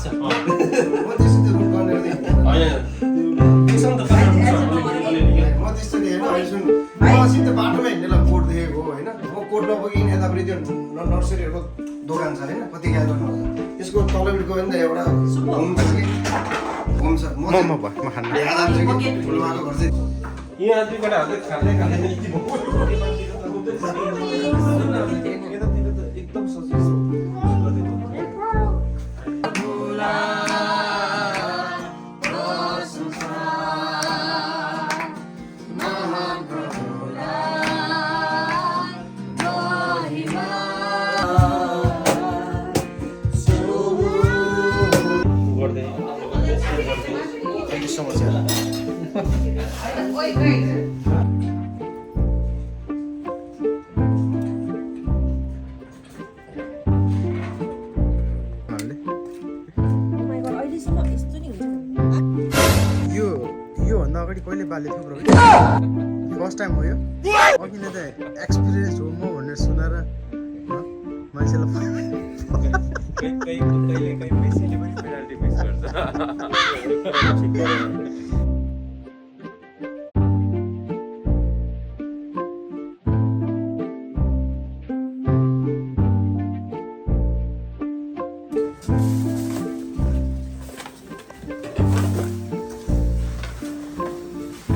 लाग्छ म त्यस्तो त्यो रुट गर्ने होइन त्यसमा त म त्यस्तो नि होइन अहिले सुन मसित बाटोमा हिँड्नेलाई कोट देखेको होइन म कोट नपुगिकन यतापट्टि त्यो नर्सरीहरूको दोकान छ होइन कति क्या गर्नु होला त्यसको तलपट्टि गयो भने त एउटा होम छ कि होम छ म खान्न यहाँ जान्छु कि ठुलोमाको घर चाहिँ यहाँ दुईबाट हाल्दै खाँदै खाँदै यति एकदम सजिलो योभन्दा अगाडि कहिले बाल्य थियो फर्स्ट टाइम हो यो अघिले त एक्सपिरियन्स हो म भनेर सुनेर मान्छेलाई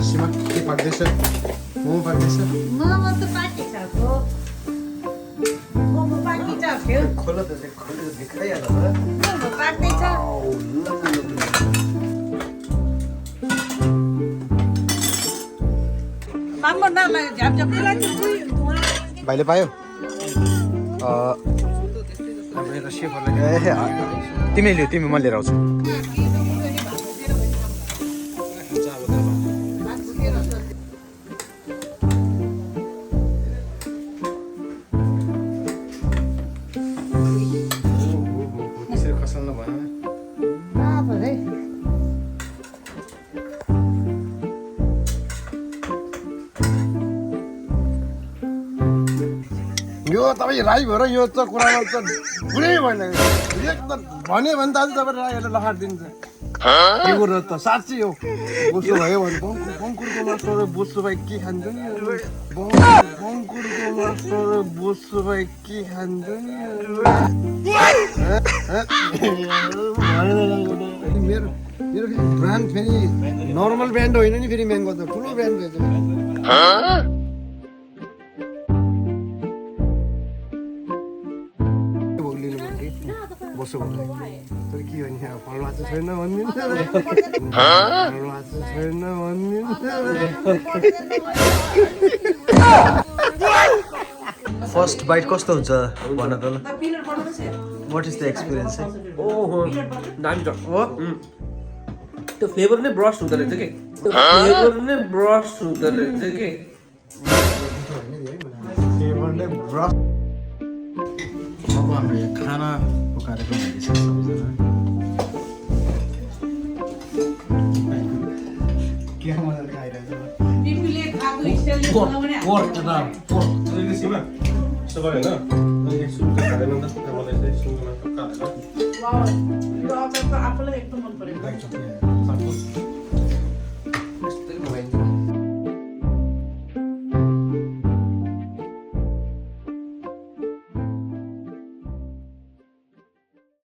सीमा के पाक्दैछ मोमो पाक्दैछ मोमो त पाकिसक्यो मोमो पाकिसक्यो खोला त देखाइहाल मोमो पाक्दैछ मामो नला झ्याप झ्यापै लाग्छ भाइले पायो हाम्रो यता सेफरलाई तिमीले लियो तिमी म लिएर आउँछु यो तपाईँ राई भएर यो त कुरामा त पुरै भएन एकदम भन्यो भने त अझै तपाईँ राईहरूले लखाट दिन्छ के कुरो त साँच्चै हो बोसो भयो भने बङ्कुरको मासु बोसो भाइ के खान्छ नि बङ्कुरको मासु बोसो भाइ के खान्छ नि मेरो मेरो फेरि ब्रान्ड फेरि नर्मल ब्रान्ड होइन नि फेरि म्याङ्गो त ठुलो ब्रान्ड रहेछ बसो तर के हो नि फलमा चाहिँ छैन भनिदिन्छ फलमा चाहिँ छैन भनिदिन्छ फर्स्ट बाइट कस्तो हुन्छ भन त ल वाट इज द एक्सपिरियन्स ओहो दामी छ हो त्यो फ्लेभर नै ब्रस हुँदो रहेछ कि त्यो फ्लेभर नै ब्रस हुँदो रहेछ कि फ्लेभर नै ब्रस अब हाम्रो यहाँ खाना कार्यक्रम भइसक्यो सबैजना के मजाले खाइरहेछ बिपुले खाएको स्टाइलले बनाउने पोर्क सीमा यसो भयो होइन सुनको खाँदैन नि त मलाई चाहिँ सुनको टक्का हालेर वाउ यो अचार त आफूलाई एकदम मन पर्यो यस्तै